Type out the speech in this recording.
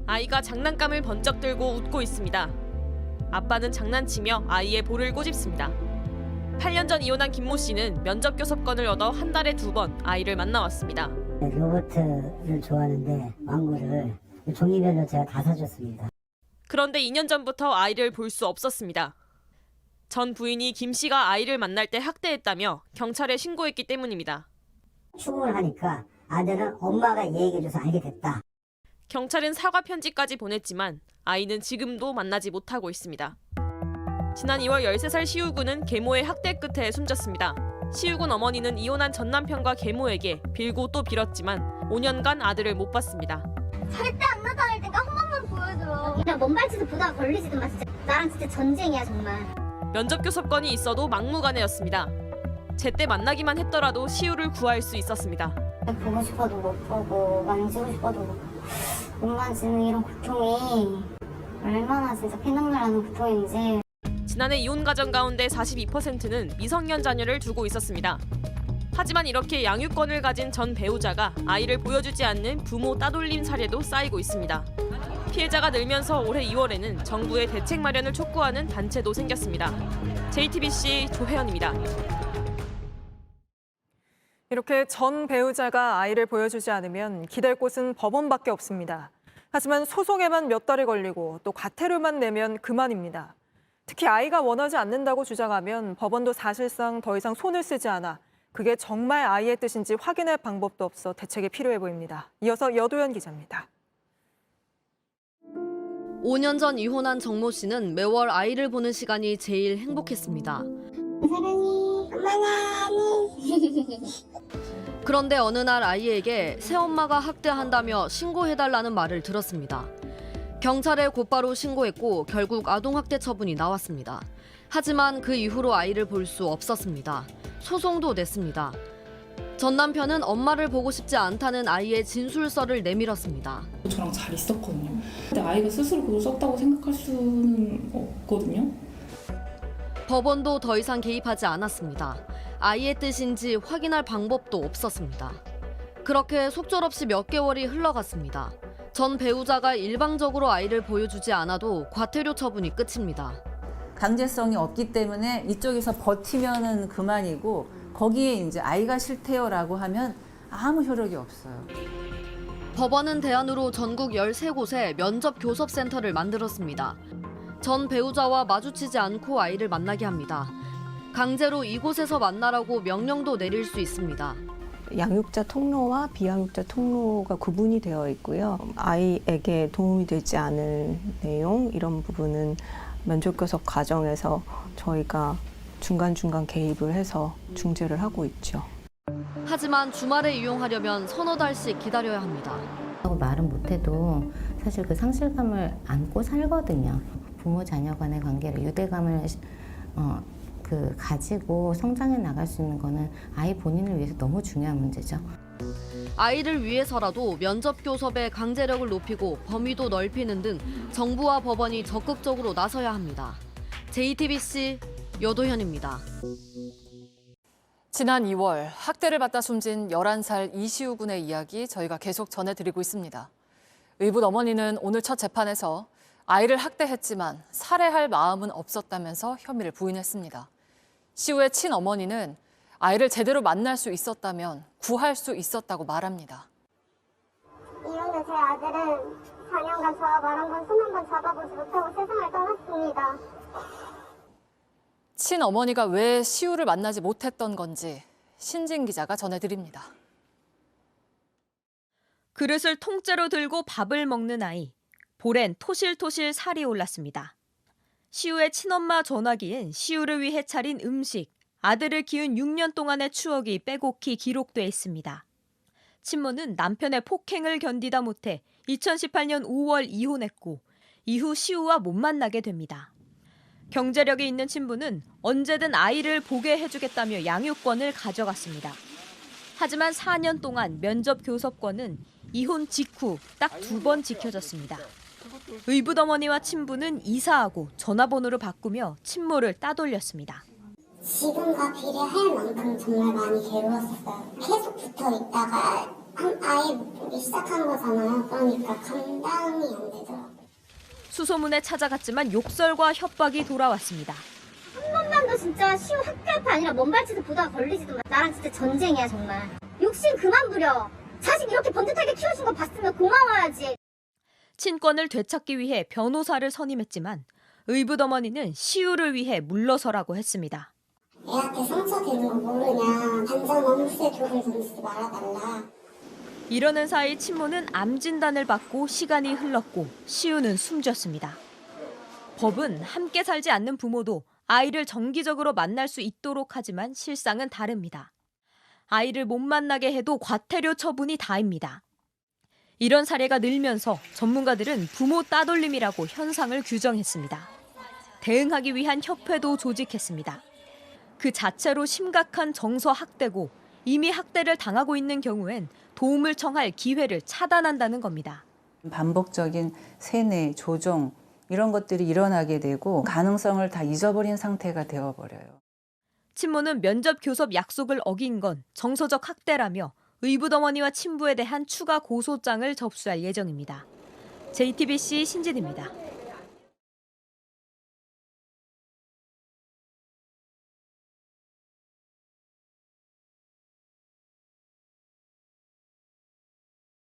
아이가 장난감을 번쩍 들고 웃고 있습니다. 아빠는 장난치며 아이의 볼을 꼬집습니다. 8년 전 이혼한 김모 씨는 면접 교섭권을 얻어 한 달에 2번 아이를 만나왔습니다. 요거트를 좋아하는데 망고를 종류별로 제가 다 사줬습니다. 그런데 2년 전부터 아이를 볼 수 없었습니다. 전 부인이 김 씨가 아이를 만날 때 학대했다며 경찰에 신고했기 때문입니다. 추궁을 하니까 아들은 엄마가 얘기해줘서 알게 됐다. 경찰은 사과 편지까지 보냈지만 아이는 지금도 만나지 못하고 있습니다. 지난 2월 13살 시우군은 계모의 학대 끝에 숨졌습니다. 시우군 어머니는 이혼한 전 남편과 계모에게 빌고 또 빌었지만 5년간 아들을 못 봤습니다. 절대 안 나타날 테니까 한 번만 보여줘. 그냥 먼발치도 보다가 걸리지도 마. 진짜 나랑 진짜 전쟁이야 정말. 면접 교섭권이 있어도 막무가내였습니다. 제때 만나기만 했더라도 시우를 구할 수 있었습니다. 보고 싶어도 못 보고 만지고 싶어도 못 만지는 이런 고통이 얼마나 진짜 피눈물나는 고통인지. 지난해 이혼 가정 가운데 42%는 미성년 자녀를 두고 있었습니다. 하지만 이렇게 양육권을 가진 전 배우자가 아이를 보여주지 않는 부모 따돌림 사례도 쌓이고 있습니다. 피해자가 늘면서 올해 2월에는 정부의 대책 마련을 촉구하는 단체도 생겼습니다. JTBC 조혜연입니다. 이렇게 전 배우자가 아이를 보여주지 않으면 기댈 곳은 법원밖에 없습니다. 하지만 소송에만 몇 달이 걸리고 또 과태료만 내면 그만입니다. 특히 아이가 원하지 않는다고 주장하면 법원도 사실상 더 이상 손을 쓰지 않아 그게 정말 아이의 뜻인지 확인할 방법도 없어 대책이 필요해 보입니다. 이어서 여도현 기자입니다. 5년 전 이혼한 정모 씨는 매월 아이를 보는 시간이 제일 행복했습니다. 사랑해. 엄마나. 그런데 어느 날 아이에게 새엄마가 학대한다며 신고해달라는 말을 들었습니다. 경찰에 곧바로 신고했고 결국 아동학대 처분이 나왔습니다. 하지만 그 이후로 아이를 볼 수 없었습니다. 소송도 냈습니다. 전 남편은 엄마를 보고 싶지 않다는 아이의 진술서를 내밀었습니다. 저랑 잘 있었거든요. 근데 아이가 스스로 그걸 썼다고 생각할 수는 없거든요. 법원도 더 이상 개입하지 않았습니다. 아이의 뜻인지 확인할 방법도 없었습니다. 그렇게 속절없이 몇 개월이 흘러갔습니다. 전 배우자가 일방적으로 아이를 보여주지 않아도 과태료 처분이 끝입니다. 강제성이 없기 때문에 이쪽에서 버티면은 그만이고 거기에 이제 아이가 싫대요라고 하면 아무 효력이 없어요. 법원은 대안으로 전국 13곳에 면접 교섭센터를 만들었습니다. 전 배우자와 마주치지 않고 아이를 만나게 합니다. 강제로 이곳에서 만나라고 명령도 내릴 수 있습니다. 양육자 통로와 비양육자 통로가 구분이 되어 있고요. 아이에게 도움이 되지 않을 내용 이런 부분은 면접교섭 과정에서 저희가 중간중간 개입을 해서 중재를 하고 있죠. 하지만 주말에 이용하려면 서너 달씩 기다려야 합니다. 하고 말은 못해도 사실 그 상실감을 안고 살거든요. 부모 자녀 간의 관계를 유대감을 가지고 성장해 나갈 수 있는 거는 아이 본인을 위해서 너무 중요한 문제죠. 아이를 위해서라도 면접 교섭의 강제력을 높이고 범위도 넓히는 등 정부와 법원이 적극적으로 나서야 합니다. JTBC 여도현입니다. 지난 2월 학대를 받다 숨진 11살 이시우 군의 이야기 저희가 계속 전해드리고 있습니다. 의붓 어머니는 오늘 첫 재판에서 아이를 학대했지만 살해할 마음은 없었다면서 혐의를 부인했습니다. 시우의 친어머니는 아이를 제대로 만날 수 있었다면 구할 수 있었다고 말합니다. 이혼된 제 아들은 4년간 저와 말 한 번, 손 한 번 잡아보지 못하고 세상을 떠났습니다. 친어머니가 왜 시우를 만나지 못했던 건지 신진 기자가 전해드립니다. 그릇을 통째로 들고 밥을 먹는 아이. 볼엔 토실토실 살이 올랐습니다. 시우의 친엄마 전화기엔 시우를 위해 차린 음식, 아들을 키운 6년 동안의 추억이 빼곡히 기록돼 있습니다. 친모는 남편의 폭행을 견디다 못해 2018년 5월 이혼했고 이후 시우와 못 만나게 됩니다. 경제력이 있는 친부는 언제든 아이를 보게 해주겠다며 양육권을 가져갔습니다. 하지만 4년 동안 면접 교섭권은 이혼 직후 딱 2번 지켜졌습니다. 의붓 어머니와 친부는 이사하고 전화번호를 바꾸며 친모를 따돌렸습니다. 지금과 비례할 만큼 정말 많이 괴로웠었어요. 계속 붙어 있다가 아예 이렇게 시작한 거잖아요. 그러니까 감당이 안 되더라고요. 수소문에 찾아갔지만 욕설과 협박이 돌아왔습니다. 한 번만 더 진짜 시우 학교 앞이 아니라 먼발치도 보다가 걸리지도 마. 나랑 진짜 전쟁이야 정말. 욕심 그만 부려. 자식 이렇게 번듯하게 키워준 거 봤으면 고마워야지. 친권을 되찾기 위해 변호사를 선임했지만 의붓어머니는 시우를 위해 물러서라고 했습니다. 애한테 상처되는 거 모르냐. 반장 너무세 돌을 던지지 말아달라. 이러는 사이 친모는 암 진단을 받고 시간이 흘렀고 시우는 숨졌습니다. 법은 함께 살지 않는 부모도 아이를 정기적으로 만날 수 있도록 하지만 실상은 다릅니다. 아이를 못 만나게 해도 과태료 처분이 다입니다. 이런 사례가 늘면서 전문가들은 부모 따돌림이라고 현상을 규정했습니다. 대응하기 위한 협회도 조직했습니다. 그 자체로 심각한 정서 학대고 이미 학대를 당하고 있는 경우엔 도움을 청할 기회를 차단한다는 겁니다. 반복적인 세뇌, 조종 이런 것들이 일어나게 되고 가능성을 다 잊어버린 상태가 되어버려요. 친모는 면접 교섭 약속을 어긴 건 정서적 학대라며 의붓어머니와 친부에 대한 추가 고소장을 접수할 예정입니다. JTBC 신진입니다.